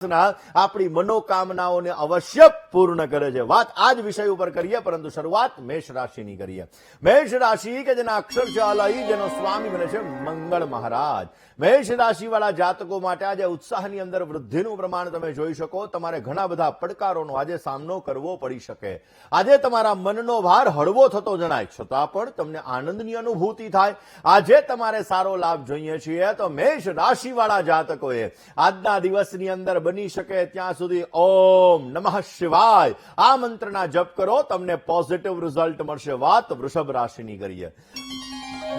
આપણી મનોકામનાઓને અવશ્ય પૂર્ણ કરે છે। વાત આ જ વિષય ઉપર કરીએ, પરંતુ શરૂઆત મેષ રાશિની કરીએ। મેષ રાશિ કે જેના અક્ષર છે અલય, જેનો સ્વામી બને છે મંગળ મહારાજ। મેષ રાશિ વાળા જાતકો માટે આજે ઉત્સાહની અંદર વૃદ્ધિનું પ્રમાણ તમે જોઈ શકો। તમારે ઘણા બધા પડકારોનો આજે સામનો કરવો પડી શકે। આજે તમારા મનનો ભાર હળવો થતો જણાય, છતાં પણ તમને આનંદની અનુભૂતિ થાય। આજે તમારે સારો લાભ જોઈએ છીએ તો મેષ રાશિ વાળા જાતકોએ આજના દિવસની અંદર બની શકે ત્યાં સુધી ઓમ નમઃ શિવાય આ મંત્રના જપ કરો, તમને પોઝિટિવ રિઝલ્ટ મળશે। વાત વૃષભ રાશિની કરીએ।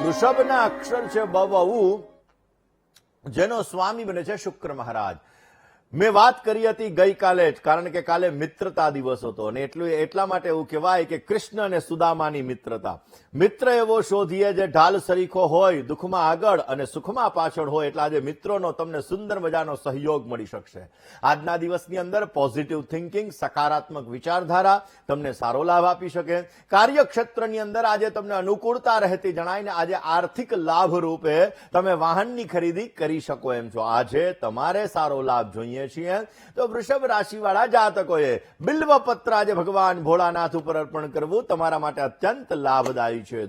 વૃષભના અક્ષર છે બવઉ, જેનો સ્વામી બને છે શુક્ર મહારાજ। મેં વાત કરી હતી ગઈકાલે જ, કારણ કે કાલે મિત્રતા દિવસ હતો અને એટલા માટે એવું કહેવાય કે કૃષ્ણ અને સુદામાની મિત્રતા। મિત્ર એવો શોધીએ જે ઢાલ સરીખો હોય, દુઃખમાં આગળ અને સુખમાં પાછળ હોય। એટલે આજે મિત્રોનો તમને સુંદર મજાનો સહયોગ મળી શકશે। આજના દિવસની અંદર પોઝિટિવ થિંકિંગ, સકારાત્મક વિચારધારા તમને સારો લાભ આપી શકે। કાર્યક્ષેત્રની અંદર આજે તમને અનુકૂળતા રહેતી જણાય ને આજે આર્થિક લાભ રૂપે તમે વાહનની ખરીદી કરી શકો એમ છો। આજે તમારે સારો લાભ જોઈએ છીએ તો વૃષભ રાશિ વાળા જાતકોએ બિલ્વપત્ર આજે ભગવાન ભોળાનાથ ઉપર અર્પણ કરવું તમારા માટે અત્યંત લાભદાયી છે।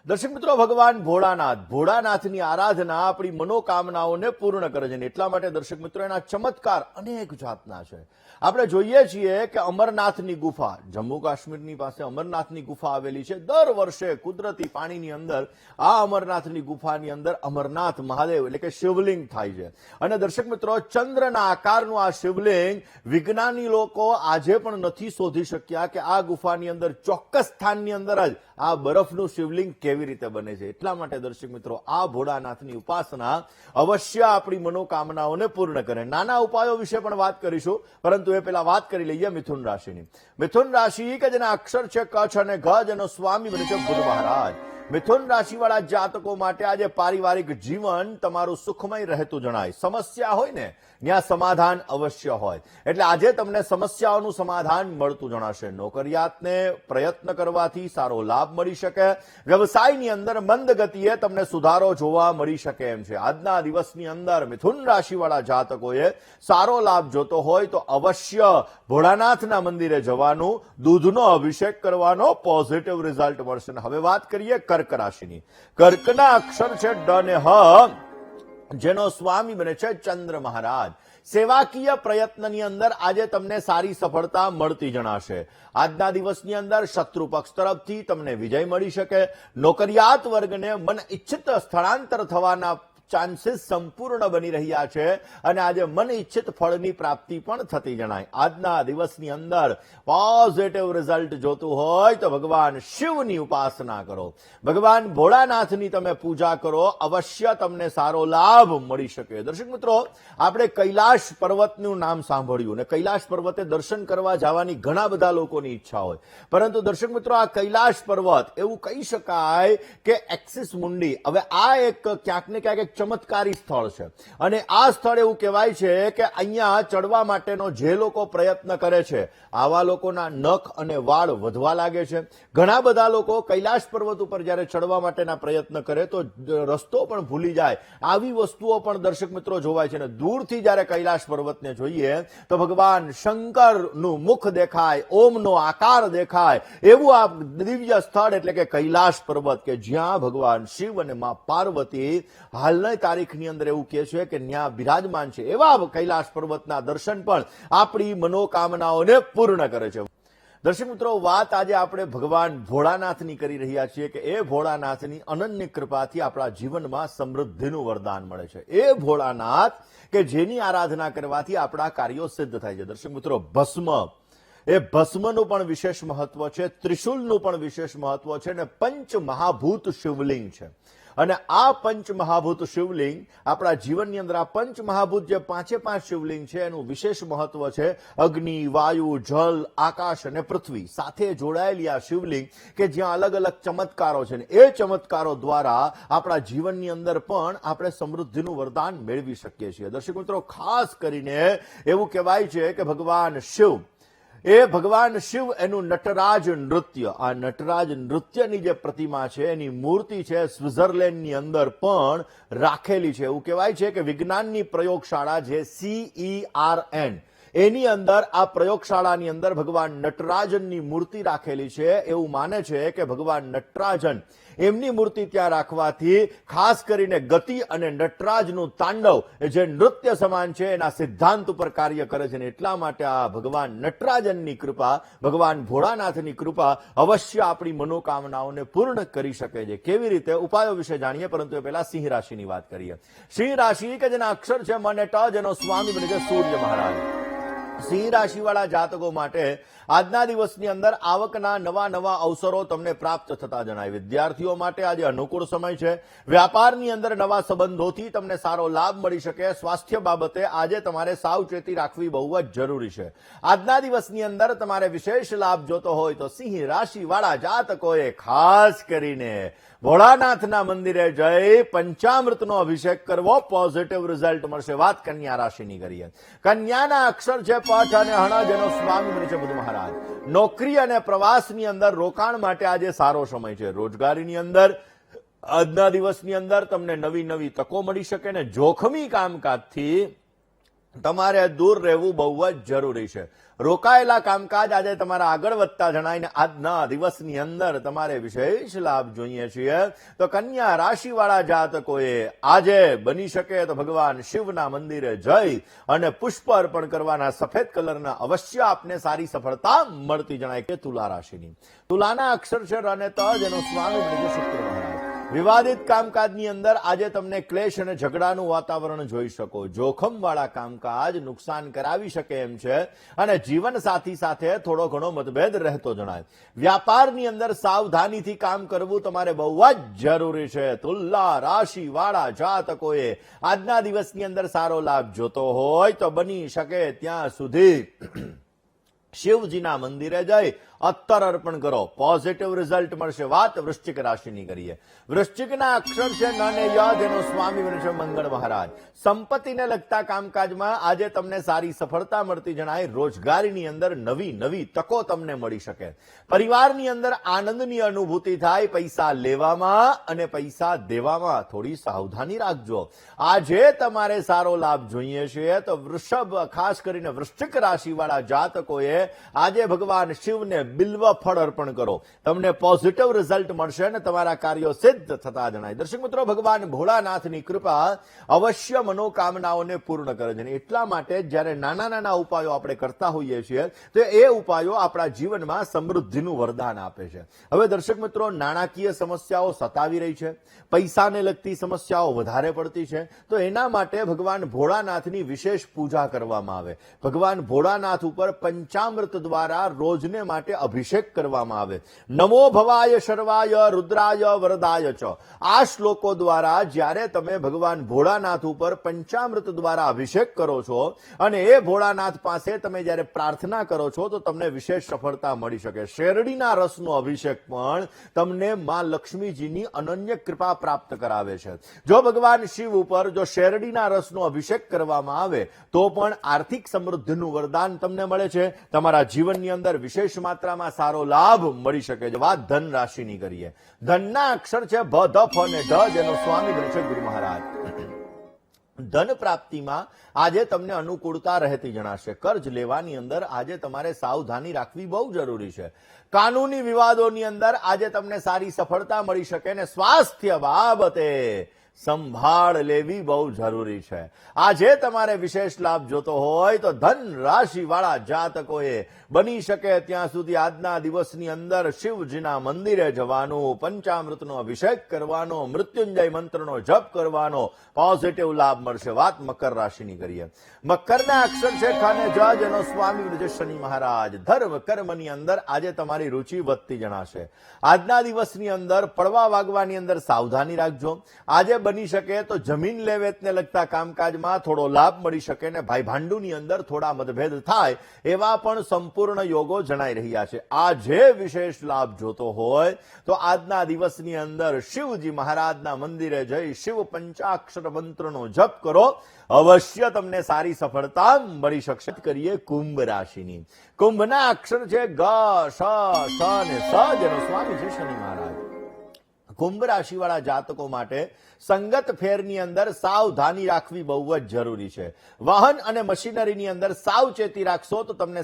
દર્શક મિત્રો, ભગવાન ભોળાનાથની આરાધના આપણી મનોકામનાઓને પૂર્ણ કરે છે, એટલા માટે દર્શક મિત્રો એના ચમત્કાર અનેક જાતના છે। આપણે જોઈએ છીએ કે અમરનાથની ગુફા, જમ્મુ કાશ્મીરની પાસે અમરનાથની ગુફા આવેલી છે। દર વર્ષે કુદરતી પાણીની અંદર આ અમરનાથની ગુફાની અંદર અમરનાથ મહાદેવ એટલે કે શિવલિંગ થાય છે। અને દર્શક મિત્રો, ચંદ્રના આકારનું આ શિવલિંગ વિજ્ઞાની લોકો આજે પણ નથી શોધી શક્યા કે આ ગુફાની અંદર ચોક્કસ સ્થાનની અંદર જ આ બરફનું શિવલિંગ કેવી રીતે બને છે। એટલા માટે દર્શક મિત્રો, આ ભોળાનાથની ઉપાસના અવશ્ય આપણી મનોકામનાઓને પૂર્ણ કરે। નાના ઉપાયો વિશે પણ વાત કરીશું, પરંતુ એ પહેલા વાત કરી લઈએ મિથુન રાશિની। મિથુન રાશિ કે જેના અક્ષર છે કચ્છ અને ગ, જેનો સ્વામી બને છે બુધ મહારાજ। મિથુન રાશિ વાળા જાતકો માટે આજે પારિવારિક જીવન તમારું સુખમય રહેતું જણાય। સમસ્યા હોય ને ત્યાં સમાધાન અવશ્ય હોય, એટલે આજે તમને સમસ્યાઓનું સમાધાન મળતું જણાશે। નોકરિયાતને પ્રયત્ન કરવાથી સારો લાભ મળી શકે। વ્યવસાયની અંદર મંદ ગતિએ તમને સુધારો જોવા મળી શકે એમ છે। આજના દિવસની અંદર મિથુન રાશિ વાળા જાતકોએ સારો લાભ જોતો હોય તો અવશ્ય ભોળાનાથના મંદિરે જવાનું, દૂધનો અભિષેક કરવાનો, પોઝિટિવ રિઝલ્ટ મળશે। હવે વાત કરીએ કર્ક રાશિની। કર્કના અક્ષર છે ડ ને હ, જેનો સ્વામી બને છે ચંદ્ર મહારાજ। સેવાકીય પ્રયત્નની અંદર આજે તમને સારી સફળતા મળતી જણાશે। આજના દિવસની અંદર શત્રુ પક્ષ તરફથી તમને વિજય મળી શકે। નોકરિયાત વર્ગને મન ઇચ્છિત સ્થળાંતર થવાના ચાન્સીસ સંપૂર્ણ બની રહ્યા છે અને આજે મન ઇચ્છિત ફળની પ્રાપ્તિ પણ થતી જણાય। આજના દિવસની અંદર પોઝિટિવ રિઝલ્ટ જોતું હોય તો ભગવાન શિવની ઉપાસના કરો, ભગવાન ભોળાનાથની તમે પૂજા કરો, અવશ્ય તમને સારો લાભ મળી શકે। દર્શક મિત્રો, આપણે કૈલાશ પર્વતનું નામ સાંભળ્યું અને કૈલાશ પર્વતે દર્શન કરવા જવાની ઘણા બધા લોકોની ઈચ્છા હોય, પરંતુ દર્શક મિત્રો, આ કૈલાશ પર્વત એવું કહી શકાય કે એક્સિસ મુંડી, હવે આ એક ક્યાંક ને ક્યાંક એક ચમત્કારી સ્થળ છે અને આ સ્થળ એવું કહેવાય છે કે અહીંયા ચડવા માટેનો જે લોકો પ્રયત્ન કરે છે આવા લોકોના નખ અને વાળ વધવા લાગે છે। ઘણા બધા લોકો કૈલાશ પર્વત ઉપર જ્યારે ચડવા માટેના પ્રયત્ન કરે તો રસ્તો પણ ભૂલી જાય, આવી વસ્તુઓ પણ દર્શક મિત્રો જોવાય છે। અને દૂરથી જ્યારે કૈલાશ પર્વતને જોઈએ તો ભગવાન શંકરનું મુખ દેખાય, ઓમનો આકાર દેખાય, એવું આ દિવ્ય સ્થળ એટલે કે કૈલાશ પર્વત કે જ્યાં ભગવાન શિવ અને મા પાર્વતી હાલના તારીખની અંદર એવું કહે છે કે ત્યાં બિરાજમાન છે। એવા કૈલાશ પર્વતના દર્શન પણ આપણી મનોકામનાઓને પૂર્ણ કરે છે। દર્શક મિત્રો, વાત આજે આપણે ભગવાન ભોળાનાથની કરી રહ્યા છીએ કે એ ભોળાનાથની અનન્ય કૃપાથી આપણા જીવનમાં સમૃદ્ધિનું વરદાન મળે છે। એ ભોળાનાથ કે જેની આરાધના કરવાથી આપણા કાર્યો સિદ્ધ થાય છે। દર્શક મિત્રો, ભસ્મ, એ ભસ્મનું પણ વિશેષ મહત્વ છે, ત્રિશુલનું પણ વિશેષ મહત્વ છે અને પંચ મહાભૂત શિવલિંગ છે। અને આ પંચ મહાભૂત શિવલિંગ આપણા જીવનની અંદર આ પંચ મહાભૂત જે પાંચે પાંચ શિવલિંગ છે એનું વિશેષ મહત્વ છે। અગ્નિ, વાયુ, જલ, આકાશ અને પૃથ્વી સાથે જોડાયેલી આ શિવલિંગ કે જ્યાં અલગ અલગ ચમત્કારો છે ને એ ચમત્કારો દ્વારા આપણા જીવનની અંદર પણ આપણે સમૃદ્ધિનું વરદાન મેળવી શકીએ છીએ। દર્શક મિત્રો, ખાસ કરીને એવું કહેવાય છે કે ભગવાન શિવ એ ભગવાન શિવ એનું નટરાજ નૃત્ય, આ નટરાજ નૃત્યની જે પ્રતિમા છે એની મૂર્તિ છે સ્વિટ્ઝરલેન્ડની અંદર પણ રાખેલી છે. એવું કહેવાય છે કે વિજ્ઞાનની પ્રયોગશાળા જે CERN એની અંદર આ પ્રયોગશાળાની અંદર ભગવાન નટરાજનની મૂર્તિ રાખેલી છે. એવું માને છે કે ભગવાન નટરાજન એમની મૂર્તિ ત્યાં રાખવાથી ખાસ કરીને ગતિ અને નટરાજનું તાંડવ જે નૃત્ય સમાન છે એના સિદ્ધાંત ઉપર કાર્ય કરે છે. એટલા માટે આ ભગવાન નટરાજનની કૃપા, ભગવાન ભોળાનાથની કૃપા અવશ્ય આપણી મનોકામનાઓને પૂર્ણ કરી શકે છે. કેવી રીતે? ઉપાયો વિશે જાણીએ, પરંતુ એ પહેલા સિંહ રાશિની વાત કરીએ. સિંહ રાશિ કે જેના અક્ષર છે મ અને ટ, જેનો સ્વામી બને છે સૂર્ય મહારાજ. સિંહ રાશિવાળા જાતકો માટે આજના દિવસની અંદર આવકના નવા અવસરો તમને પ્રાપ્ત થતા જણાય. વિદ્યાર્થીઓ માટે આજે અનુકૂળ સમય છે. વ્યાપારની અંદર નવા સંબંધોથી તમને સારો લાભ મળી શકે. સ્વાસ્થ્ય બાબતે આજે તમારે સાવચેતી રાખવી બહુ જ જરૂરી છે. આજના દિવસની અંદર તમારે વિશેષ લાભ જોતો હોય તો સિંહ રાશિવાળા જાતકોએ ખાસ કરીને ભોળાનાથના મંદિરે જઈ પંચામૃતનો અભિષેક કરવો, પોઝિટિવ રિઝલ્ટ મળશે. વાત કન્યા રાશિની કરીએ. કન્યાના અક્ષર છે પઠ અને હણ, જેનો સ્વામી બને છે બુધ મહારાજ. નોકરી અને પ્રવાસની અંદર રોકાણ માટે આજે સારો સમય છે. રોજગારીની અંદર આજના દિવસની અંદર તમને નવી તકો મળી શકે ને જોખમી કામકાજથી તમારે દૂર રહેવું બહુ જ જરૂરી છે. રોકાયેલા કામકાજ આજે તમારા આગળ વધતા જણાય ને આજના દિવસની અંદર તમારે વિશેષ લાભ જોઈએ છીએ. તો કન્યા રાશિવાળા જાતકોએ આજે બની શકે તો ભગવાન શિવના મંદિરે જઈ અને પુષ્પ અર્પણ કરવાના. સફેદ કલરના અવશ્ય આપને સારી સફળતા મળતી જણાય. કે તુલા રાશિની. તુલાના અક્ષર છે ર અને ત, જેનો સ્વામી બને છે શુક્ર મહારાજ. વિવાદિત કામકાજની અંદર આજે તમને ક્લેશ અને ઝઘડાનું વાતાવરણ જોઈ શકો. જોખમવાળા કામકાજ નુકસાન કરાવી શકે એમ છે અને જીવન સાથી સાથે થોડો ઘણો મતભેદ રહેતો જણાય. વ્યાપારની અંદર સાવધાનીથી કામ કરવું તમારે બહુ જ જરૂરી છે. તુલા રાશિવાળા જાતકોએ આજના દિવસની અંદર સારો લાભ જોતો હોય તો બની શકે ત્યાં સુધી શિવજીના મંદિરે જઈ અત્તર અર્પણ કરો, પોઝિટિવ રિઝલ્ટ મળશે. વાત વૃશ્ચિક રાશિની કરીએ. વૃશ્ચિકના અક્ષર છે ન અને ય, જેનો સ્વામી બને છે મંગળ મહારાજ. સંપત્તિને લગતા કામકાજમાં આજે તમને સારી સફળતા મળતી જણાય. રોજગારીની અંદર નવી તકો તમને મળી શકે. પરિવારની અંદર આનંદની અનુભૂતિ થાય. પૈસા લેવામાં અને પૈસા દેવામાં થોડી સાવધાની રાખજો. આજે તમારે સારો લાભ જોઈએ છે તો વૃષભ, ખાસ કરીને વૃશ્ચિક રાશિવાળા જાતકોએ આજે ભગવાન શિવને બિલ્વ ફળ અર્પણ કરો. તમને પોઝિટિવ રિઝલ્ટ મળશે અને તમારા કાર્યો સિદ્ધ થતા જણાય. દર્શક મિત્રો, ભગવાન ભોળાનાથની કૃપા અવશ્ય મનોકામનાઓને પૂર્ણ કરે છે. એટલા માટે જ્યારે નાના ઉપાયો આપણે કરતા હોઈએ છીએ તો એ ઉપાયો આપણા જીવનમાં સમૃદ્ધિનું વરદાન આપે છે. હવે દર્શક મિત્રો, નાણાકીય સમસ્યાઓ સતાવી રહી છે, પૈસાને લગતી સમસ્યાઓ વધારે પડતી છે, તો એના માટે ભગવાન ભોળાનાથની વિશેષ પૂજા કરવામાં આવે. ભગવાન ભોળાનાથ ઉપર પંચામૃત દ્વારા રોજને માટે અભિષેક કરવામાં આવે. નમો ભવાય શર્વાય રુદ્રાય વરદાય ચ. આ શ્લોકો દ્વારા જ્યારે તમે ભગવાન ભોળાનાથ ઉપર પંચામૃત દ્વારા અભિષેક કરો છો અને એ ભોળાનાથ પાસે તમે જ્યારે પ્રાર્થના કરો છો તો તમને વિશેષ સફળતા મળી શકે. શેરડીના રસનો અભિષેક પણ તમને માં લક્ષ્મીજીની અનન્ય કૃપા પ્રાપ્ત કરાવે છે. જો ભગવાન શિવ ઉપર જો શેરડીના રસનો અભિષેક કરવામાં આવે તો પણ આર્થિક સમૃદ્ધિનું વરદાન તમને મળે છે. તમારા જીવનની અંદર વિશેષ માત્રામાં સારો લાભ મળી શકે છે. વાત ધન રાશિની કરીએ. ધનના અક્ષર છે ભ, ધ, ફ અને ઢ, જેનો સ્વામી બને છે ગુરુ મહારાજ. ધન પ્રાપ્તિમાં આજે તમને અનુકૂળતા રહેતી જણાશે. કર્જ લેવાની અંદર આજે તમારે સાવધાની રાખવી બહુ જરૂરી છે. કાનૂની વિવાદોની અંદર આજે તમને સારી સફળતા મળી શકે અને સ્વાસ્થ્ય બાબતે સંભાળ લેવી બહુ જરૂરી છે. આજે તમારે વિશેષ લાભ જોતો હોય તો ધન રાશિવાળા જાતકોએ બની શકે ત્યાં સુધી આજના દિવસની અંદર શિવજીના મંદિરે જવાનું, પંચામૃતનો અભિષેક કરવાનો, મૃત્યુંજય મંત્રનો જપ કરવાનો, પોઝિટિવ લાભ મળશે. વાત મકર રાશિની કરીએ. મકરના અક્ષર છે ખ અને જ, જેનો સ્વામી બને છે શનિ મહારાજ. ધર્મ કર્મની અંદર આજે તમારી રુચિ વધતી જણાશે. આજના દિવસની અંદર પડવા વાગવાની અંદર સાવધાની રાખજો. આજે બની શકે તો જમીન લેવેચને લગતા કામકાજમાં થોડો લાભ મળી શકે ને ભાઈ ભાંડુની અંદર થોડા મતભેદ થાય એવા પણ સંપૂર્ણ યોગો જણાઈ રહ્યા છે. આ જે વિશેષ લાભ જોતો હોય તો આજના દિવસની અંદર શિવજી મહારાજના મંદિરે જઈ શિવ પંચાક્ષર મંત્રનો જપ કરો, અવશ્ય તમને સારી સફળતા મળી શકશે. કરીએ કુંભ રાશિની. કુંભના અક્ષર છે ગ, શ, શ અને સ, જેનો સ્વામી છે શનિ મહારાજ. કુંભ રાશિવાળા જાતકો માટે સંગત ફેરની અંદર સાવધાની રાખવી બહુ જ જરૂરી છે. વાહન અને મશીનરીની અંદર સાવચેતી રાખશો તો તમને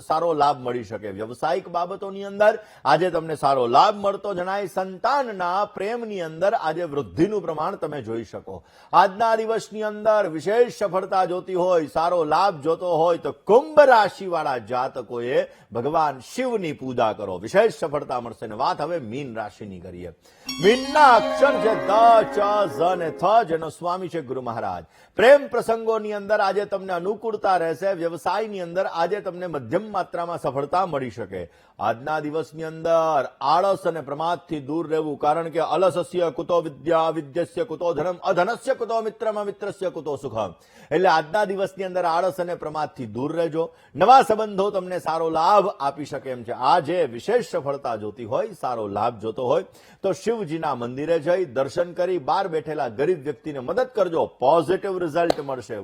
સારો લાભ મળી શકે. વ્યવસાયિક બાબતોની અંદર આજે તમને સારો લાભ મળતો જણાય. સંતાનના પ્રેમની અંદર આજે વૃદ્ધિનું પ્રમાણ તમે જોઈ શકો. આજના દિવસની અંદર વિશેષ સફળતા જોતી હોય, સારો લાભ જોતો હોય તો કુંભ રાશિવાળા જાતકોએ ભગવાન શિવની પૂજા કરો, વિશેષ સફળતા મળશે. ને વાત હવે મીન રાશિની કરીએ. મીનના અક્ષર છે દ, ચ, ઝ અને થ, જેનો સ્વામી છે ગુરુ મહારાજ. પ્રેમ પ્રસંગોની અંદર આજે તમને અનુકૂળતા રહેશે. વ્યવસાયની અંદર આજે તમને મધ્યમ માત્રામાં સફળતા મળી શકે. આજના દિવસની અંદર આળસ અને પ્રમાદથી દૂર રહેવું, કારણ કે અલસસ્ય કુતો વિદ્યા, વિદ્યસ્ય કુતો ધનમ, અધનસ્ય કુતો મિત્રમ, મિત્રસ્ય કુતો સુખમ. એટલે આજના દિવસની અંદર આળસ અને પ્રમાદથી દૂર રહેજો. નવા સંબંધો તમને સારો લાભ આપી શકે એમ છે. આજે વિશેષ સફળતા જોતી હોય, સારો લાભ જોતો હોય તો શિવજીના મંદિરે જઈ દર્શન કરી બહાર બેઠેલા ગરીબ વ્યક્તિને મદદ કરજો, પોઝિટિવ રિઝલ્ટ મળશે.